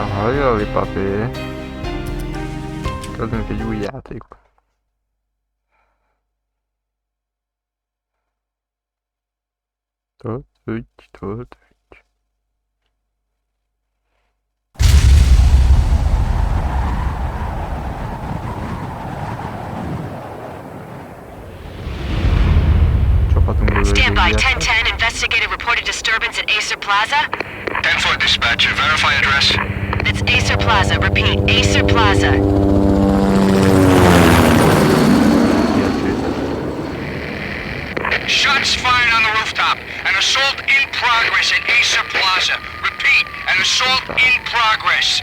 Hajjali, papi. Kezdünk egy új játékot. Töltődj. Stand by 1010, investigator reported disturbance at Acer Plaza. 10-4 dispatcher, verify address. It's Acer Plaza, repeat, Acer Plaza. Shots fired on the rooftop. An assault in progress at Acer Plaza. Repeat, an assault in progress.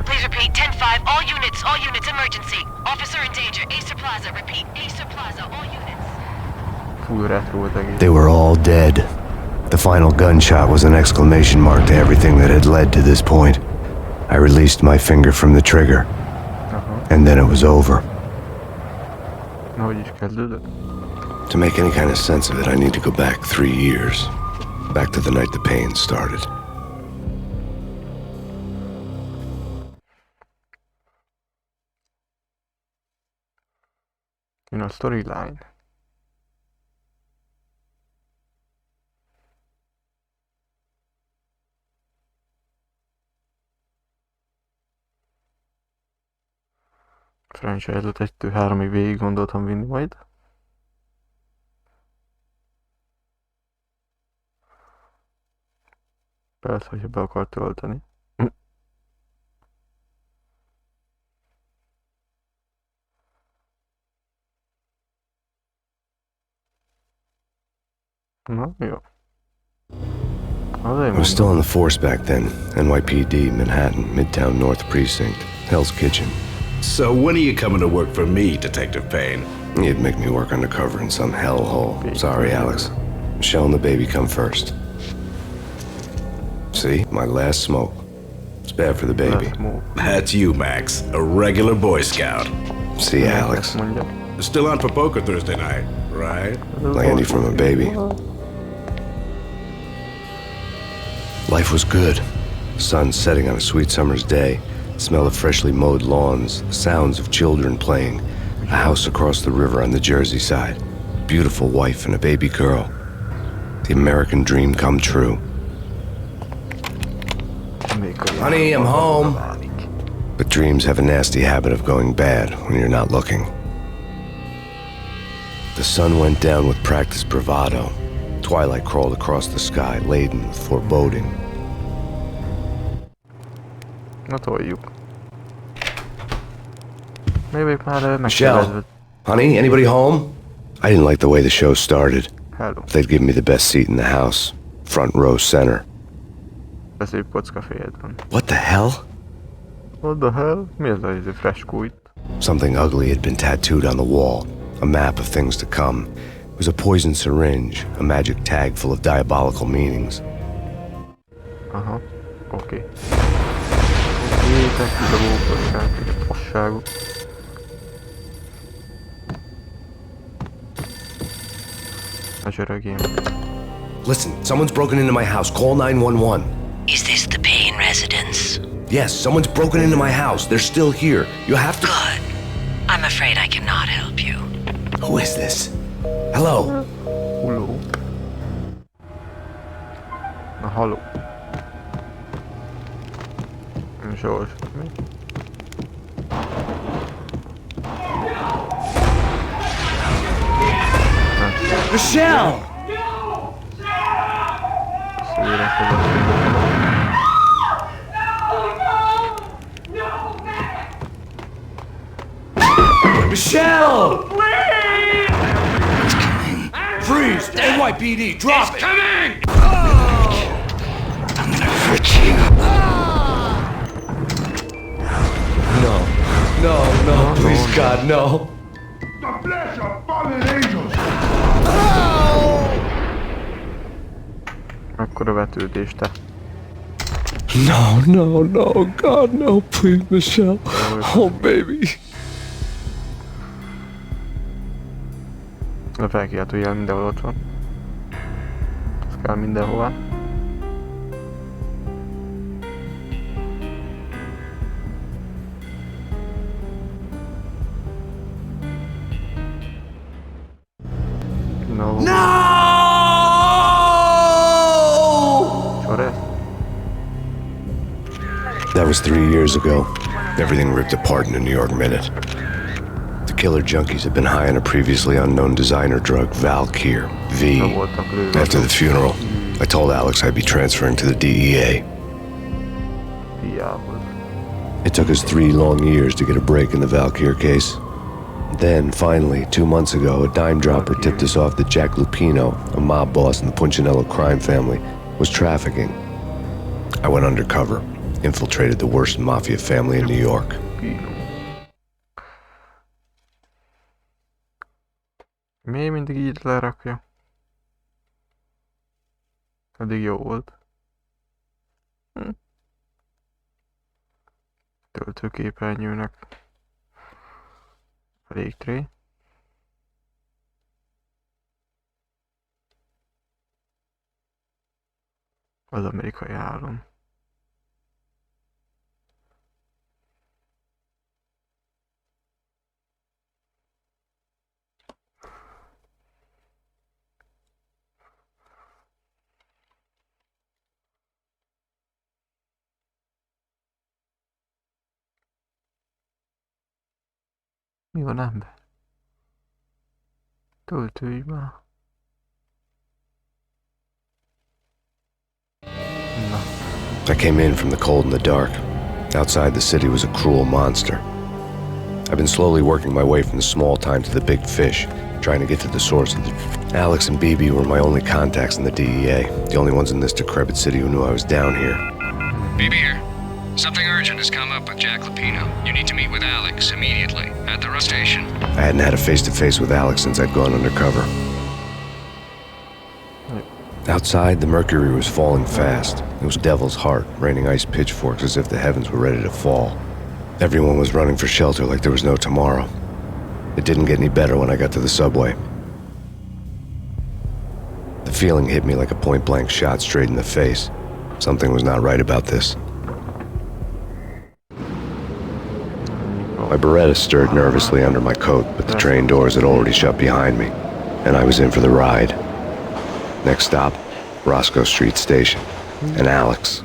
Please repeat, 10-5, all units, emergency. Officer in danger, Acer Plaza, repeat, Acer Plaza, all units. They were all dead. The final gunshot was an exclamation mark to everything that had led to this point. I released my finger from the trigger, and then it was over. To make any kind of sense of it, I need to go back 3 years. Back to the night the pain started. Storyline. Franchise-ot 1-3-ig végig gondoltam vinni majd. Persze, hogyha be akar tölteni. No, yeah. I was still on the force back then. NYPD, Manhattan, Midtown North Precinct, Hell's Kitchen. So when are you coming to work for me, Detective Payne? You'd make me work undercover in some hellhole. Sorry, Alex. Michelle and the baby come first. See? My last smoke. It's bad for the baby. That's you, Max. A regular Boy Scout. See, Alex. Still on for poker Thursday night, right? Landy from a baby. Life was good. Sun setting on a sweet summer's day. Smell of freshly mowed lawns. Sounds of children playing. A house across the river on the Jersey side. Beautiful wife and a baby girl. The American dream come true. Honey, I'm home. But dreams have a nasty habit of going bad when you're not looking. The sun went down with practiced bravado. Twilight crawled across the sky, laden with foreboding. Michelle, honey, anybody home? I didn't like the way the show started. Hello. They'd given me the best seat in the house, front row center. What the hell? What the hell? Mi ez a freskó itt? Something ugly had been tattooed on the wall. A map of things to come. It was a poison syringe, a magic tag full of diabolical meanings. Aha, oké. Tesszük a módosság, a fasságot. A zseregém. Listen, someone's broken into my house. Call 911. Is this the Payne residence? Yes, someone's broken into my house. They're still here. You have to... Good. I'm afraid I cannot help you. Who is this? Hello? Hello. Na, halló. Nem is olvasod még. Michelle! Michelle! Please! It's coming. Freeze! NYPD, drop it! Coming! I'm gonna hurt you. No, please, God, no. The flesh of fallen angels Akkor a vetődés, te. No, no, no, God, no, please, Michelle. Oh, baby. A felkiáltó jel mindenhol ott van. Ez kell mindenhova. No! Sure. That was 3 years ago. Everything ripped apart in a New York minute. The killer junkies had been high on a previously unknown designer drug, Valkyr, V. After the funeral, I told Alex I'd be transferring to the DEA. It took us 3 long years to get a break in the Valkyr case. Then, finally, 2 months ago, a dime dropper tipped us off that Jack Lupino, a mob boss in the Punchinello crime family, was trafficking. I went undercover, infiltrated the worst mafia family in New York. Miért mindig így lerakja? Eddig jó volt. Töltőképernyőnek. Légtré. Az amerikai állam. Mi van ember? Töltőj már. Na. I came in from the cold and the dark. Outside, the city was a cruel monster. I've been slowly working my way from the small time to the big fish, trying to get to the source of the... Alex and BB were my only contacts in the DEA, the only ones in this decrepit city who knew I was down here. BB here. Something urgent has come up with Jack Lupino. You need to meet with Alex immediately at the rest station. I hadn't had a face-to-face with Alex since I'd gone undercover. Outside, the mercury was falling fast. It was devil's heart, raining ice pitchforks as if the heavens were ready to fall. Everyone was running for shelter like there was no tomorrow. It didn't get any better when I got to the subway. The feeling hit me like a point-blank shot straight in the face. Something was not right about this. My Beretta stirred nervously under my coat, but the train doors had already shut behind me, and I was in for the ride. Next stop, Roscoe Street Station, and Alex.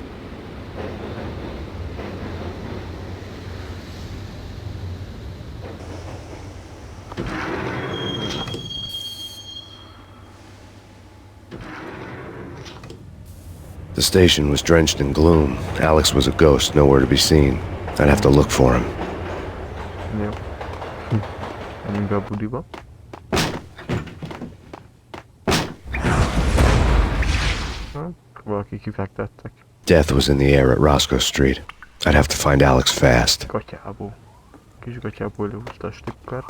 The station was drenched in gloom. Alex was a ghost, nowhere to be seen. I'd have to look for him. Jó. Menjünk be a budiba. Valaki kifektettek. Death was in the air at Roscoe Street. I'd have to find Alex fast. Gatyából. Kis gatyából lehúzta a sticker.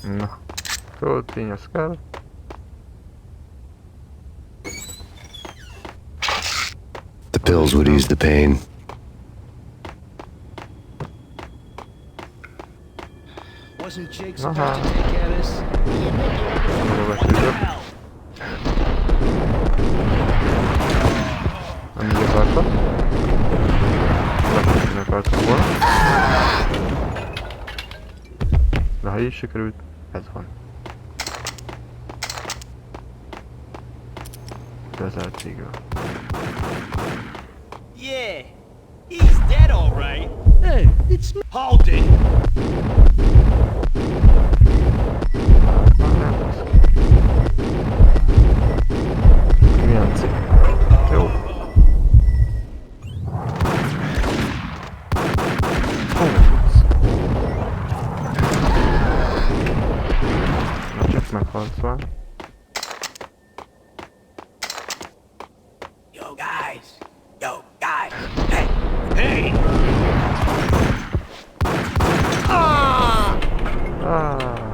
Na. Töltény, az kell. The pills would ease the pain. Wasn't Jake supposed to take care of this? Nem így akarta. Nem akartam volna. De ha így sikerült, ez van. Közeltségről. Yeah, he's dead, all right. Hey, it's me. Hold it. Milyen cég? Jó. Na csak meghalsz már. Yo, guys. Yo, guys. Hey. Hey. Ah!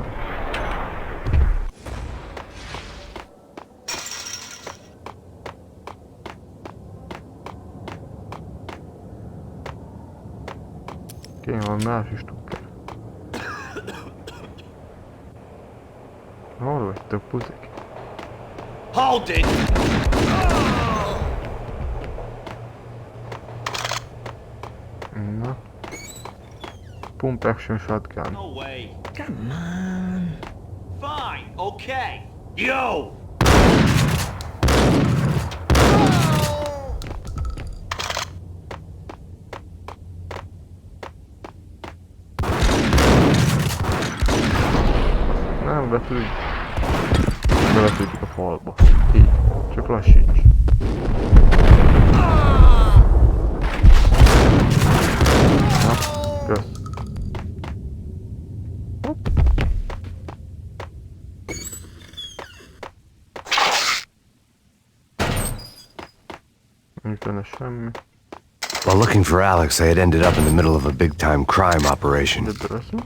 Kéne valami más is tukker. Hol vagytok, puzik? Hold it! Na. Pump action shotgun. No way. Come on. Fine, okay. Yo! Nem vetődj. Bevetődjük a falba. Így. Csak lassíts. Na, kösz. Hopp. Nincs benne semmi. While looking for Alex, I had ended up in the middle of a big-time crime operation. De beleszünk.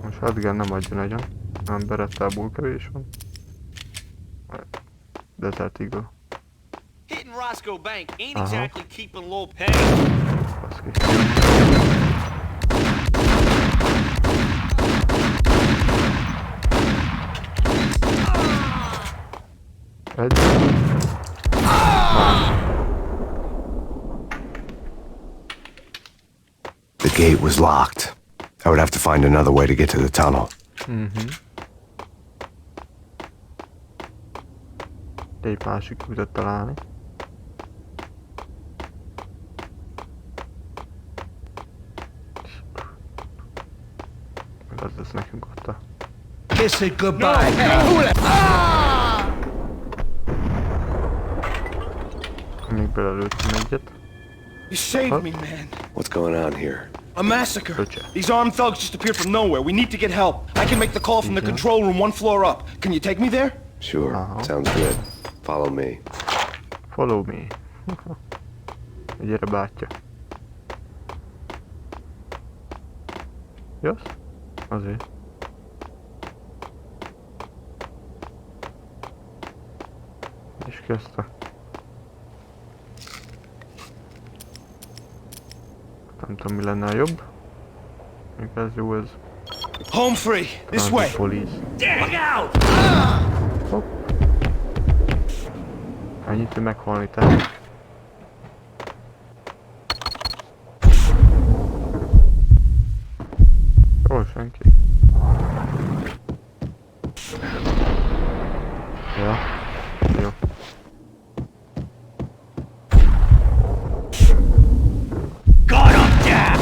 A shotgun nem adja nagyon. Nem berettából kevés van. Desert Eagle. Hitting Roscoe Bank ain't Uh-huh. exactly keeping low pay. Baszki. Egy. The gate was locked. I would have to find another way to get to the tunnel. Egy másik utat találni. Meg az lesz nekünk ott a... Kiss it goodbye. Még belelőttünk egyet. You saved me, man. What's going on here? A massacre. Gotcha. These armed thugs just appeared from nowhere. We need to get help. I can make the call from the control room one floor up. Can you take me there? Sure, Uh-huh. sounds good. Follow me. Follow me. Gyere bátya. Jössz? Azért. És kezdte. Nem tudom, mi lenne a jobb. Még ez jó, ez. Home free. This way. Police. Dig out! Hopp. Ennyit, hogy meghalni te. Jó, senki. Ja. Jó. Got him down!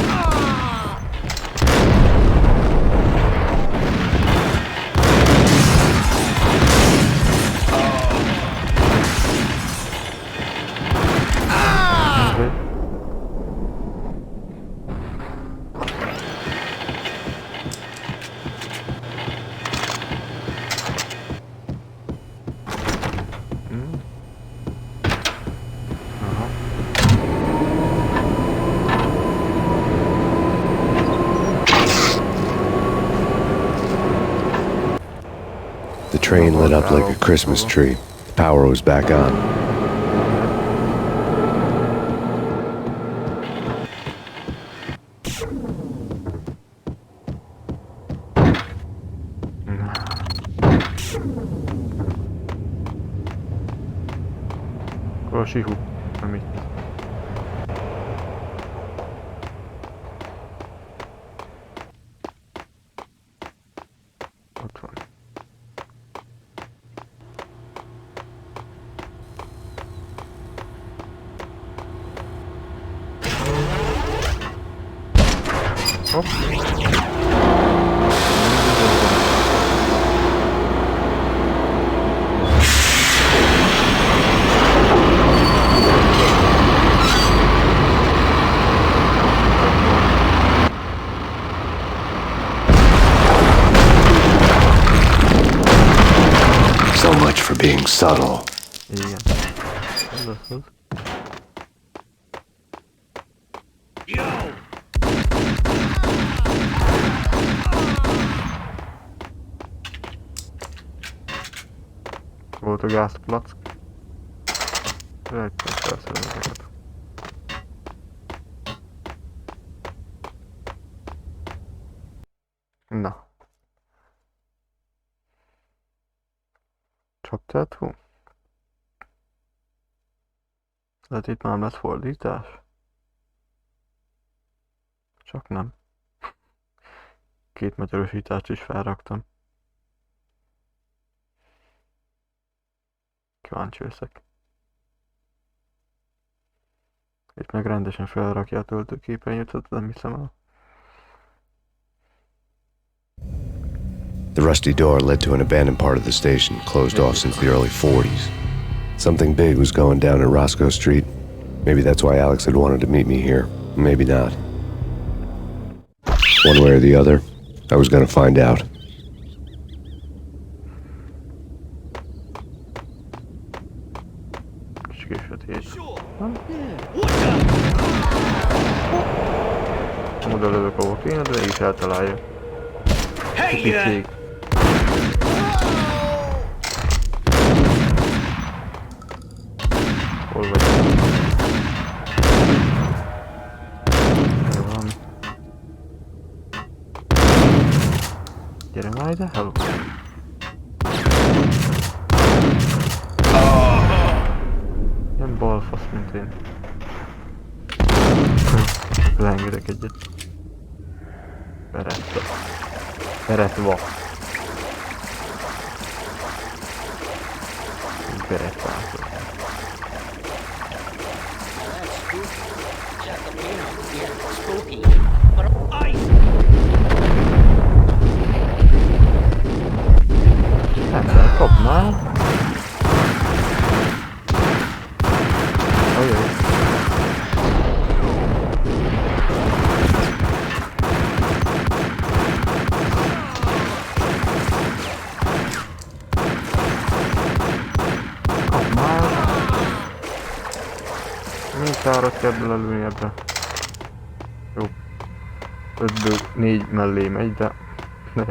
Oké. The train lit up like a Christmas tree. Power was back on. Akkor a sihu, nem itt. Ott van. Hopp. So much for being subtle. Igen. Ez az az. Yo! Volt a gázplack. Rejtett felszerelőket. Na. Csak tehető? Tehát itt már lesz fordítás? Csak nem. 2 magyarosítást is felraktam. Kíváncsi leszek. Itt meg rendesen felrakja a töltőképernyőt, nem hiszem el. The rusty door led to an abandoned part of the station, closed off since the early 40s. Something big was going down in Roscoe Street. Maybe that's why Alex had wanted to meet me here. Maybe not. One way or the other, I was gonna find out. Oda lövök, ahol kéne, de így eltalálja. Picik. Hol vagy? Jó van. Gyere már ide, hello. Ilyen balfasz, mint én. Leengedek egyet. Beretva. Beretva. Beretvázol. Nem, kapnál. Ajaj. Mintárat kell belelőni ebbe. Jó. 5-ből 4 mellé megy, de... Ne.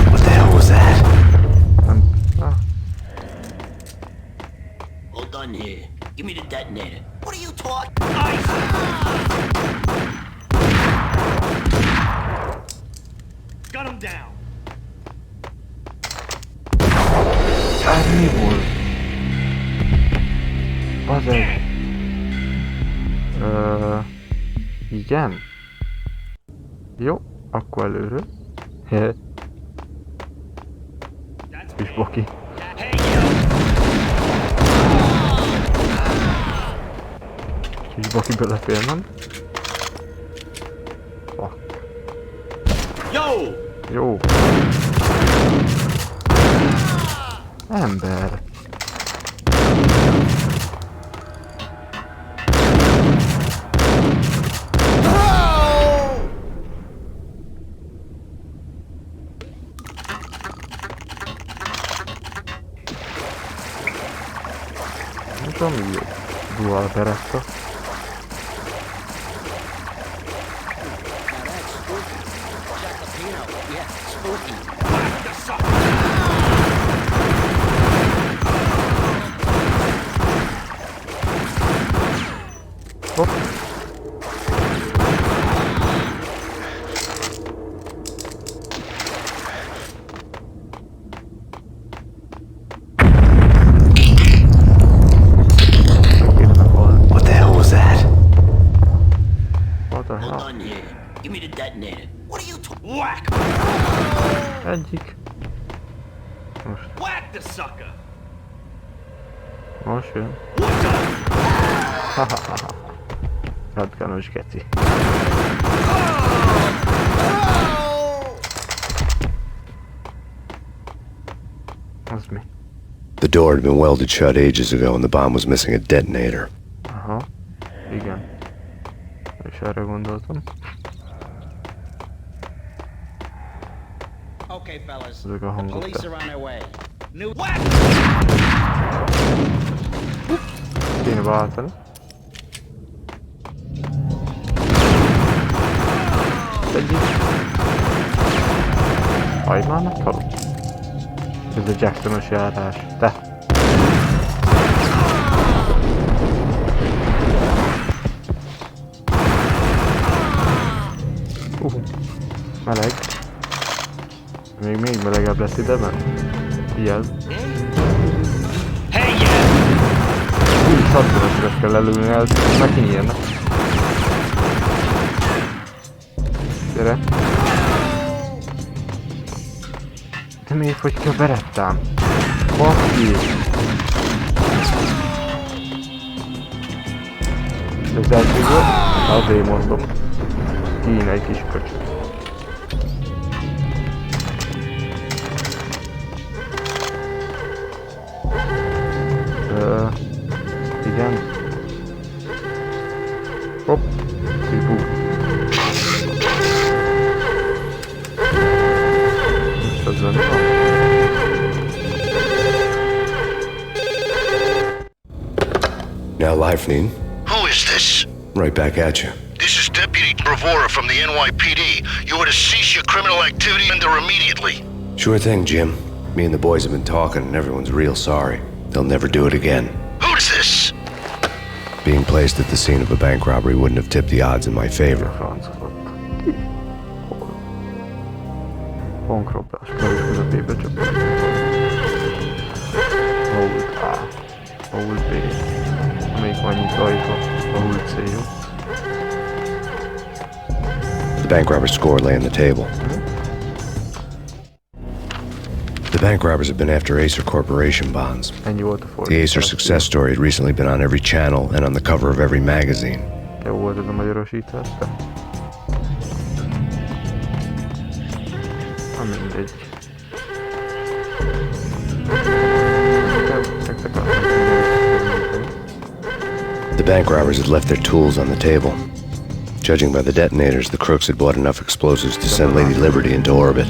What the hell was that? Nem... Ah. All done here. Give me the detonator. What are you talking? Gun him down. Ez mi volt? Bazeg. Igen? Jó, akkor előről. Kis boki. Kis boki belefér, nem? Fuck. Yo! Jó. Ember. Nem tudom, mi jó. Dual beretta. Hopp. What the hell was that? What the All hell? done here. Give me the detonator. What are you talking? Whack! Egyik. Most. Whack the sucker! Most jön. Hahaha. Radkános geci. Az mi? The door had been welded shut ages ago and the bomb was missing a detonator. Aha. Igen. És erre gondoltam. Okay, fellas. Ezek a hangok. Police are on their way. New whack! Kéne váltani. Egyik. Hagyd már meg, haló. Ez a Jackson-os járás. Te! Meleg. Még melegebb lesz ide bent. Ilyen. Hey, yeah! Úgy szatszorosra kell lelőni el, meg kinyírnak. Gyere. De miért fogy ki a berettám? Baszki! De az első volt? Azért mondom. Kínai kis köcsög. Igen. Hopp. Hú. Ez nem van. Now, Lifeline, Who is this? right back at you. This is Deputy Bravura from the NYPD. You are to cease your criminal activity and there immediately. Sure thing, Jim. Me and the boys have been talking, and everyone's real sorry. They'll never do it again. Who's this? Being placed at the scene of a bank robbery wouldn't have tipped the odds in my favor. Bankrablás, mert közepébe csak Hold A, Hold B. Még annyit rajta, Hold C, jó? The bank robber's score lay on the table. The bank robbers have been after Acer Corporation bonds. Ennyi volt a The fordítás. Acer success story had recently been on every channel and on the cover of every magazine. Jó volt ez a magyarosítás, de... Na mindegy. The bank robbers had left their tools on the table. Judging by the detonators, the crooks had bought enough explosives to send Lady Liberty into orbit.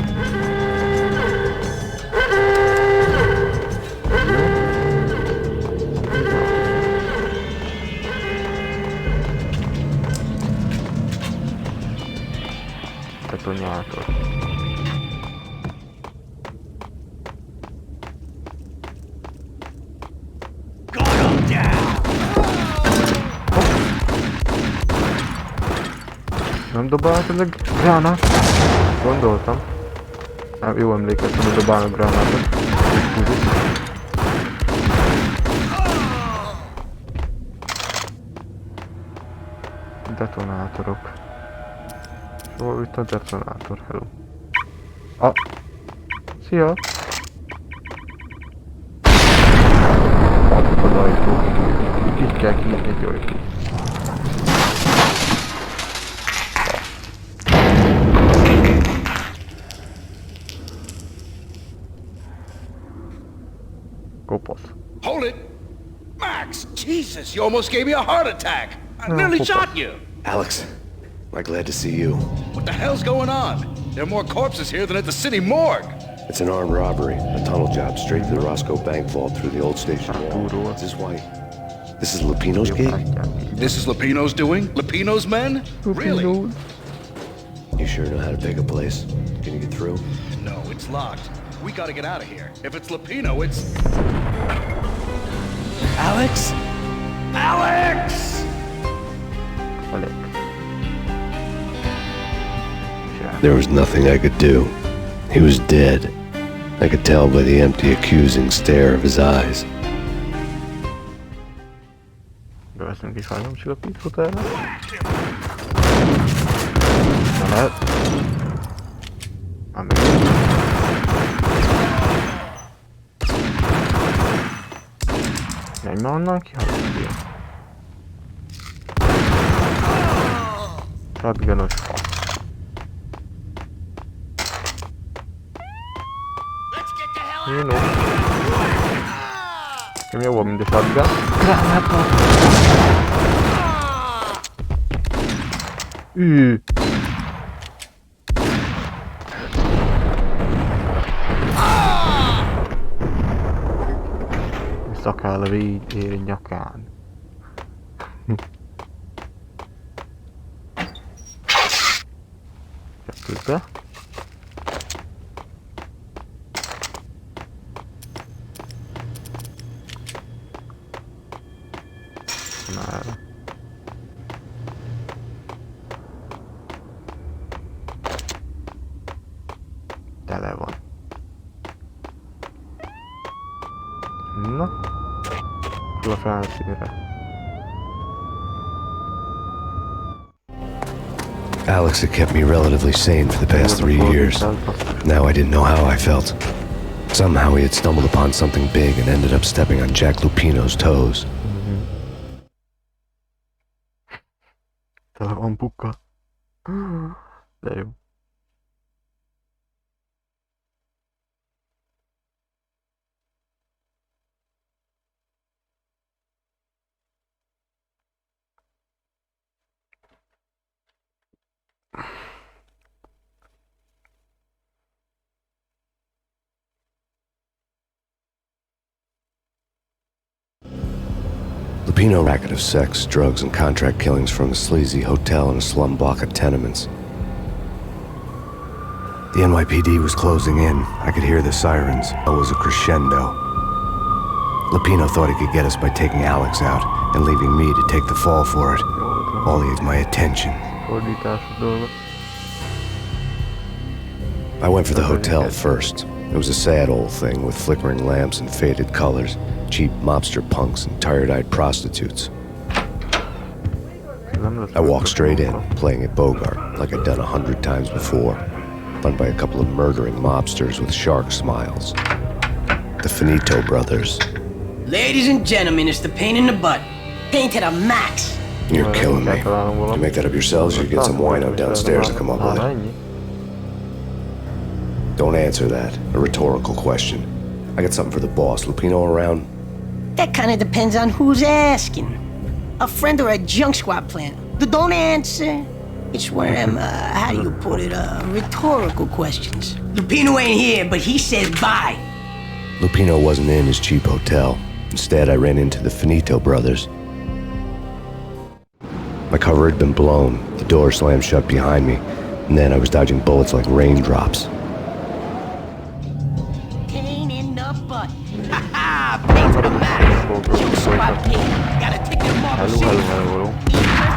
Detonyátor. Nem dobáltad a gránát? Gondoltam. Hát jó emlékeztem, hogy dobálnak gránátot. Detonátorok. Hol itt a detonátor? Hello. Ah! Szia! Az ajtó. Így kell kinyitni egy ajtót. Kopasz. Hold it! Max! Jesus, you almost gave me a heart attack! I nearly shot you! Alex, I'm glad to see you. What the hell's going on? There are more corpses here than at the city morgue! It's an armed robbery, a tunnel job straight to the Roscoe Bank vault through the old station wall. This is why... This is Lupino's gate? This is Lupino's doing? Lupino's men? Really? You sure know how to pick a place? Can you get through? No, it's locked. We gotta get out of here. If it's Lupino, it's... Alex? Alex! There was nothing I could do. He was dead. I could tell by the empty, accusing stare of his eyes. Beveszünk is hajlamcsillapítót erre. Na lehet. Amíg. Menj már onnan ki, hallott. Shotgunos fasz. You know. Nekem jó volt, mint a shotgun. Gránátok! Szakáll a védér nyakán. Kettőt be. Már. Na. Föl a felszínre. Alex had kept me relatively sane for the past 3 years. Now I didn't know how I felt. Somehow he had stumbled upon something big and ended up stepping on Jack Lupino's toes. Tele van pukka. De jó. Lupino racket of sex, drugs, and contract killings from a sleazy hotel in a slum block of tenements. The NYPD was closing in. I could hear the sirens. It was a crescendo. Lupino thought he could get us by taking Alex out and leaving me to take the fall for it. All he had my attention. Fordítás dolga. I went for the hotel first. It was a sad old thing with flickering lamps and faded colors, cheap mobster punks and tired-eyed prostitutes. I walked straight in, playing at Bogart, like I'd done 100 times before, run by a couple of murdering mobsters with shark smiles. The Finito brothers. Ladies and gentlemen, it's the pain in the butt. Pain to the max. You're killing me. Did you make that up yourselves, or you get some wine out downstairs and come up with it? Don't answer that. A rhetorical question. I got something for the boss. Lupino around? That kind of depends on who's asking. A friend or a junk squad plan. Don't answer. It's one of them, how do you put it, rhetorical questions. Lupino ain't here, but he says bye. Lupino wasn't in his cheap hotel. Instead, I ran into the Finito brothers. My cover had been blown. The door slammed shut behind me, and then I was dodging bullets like raindrops.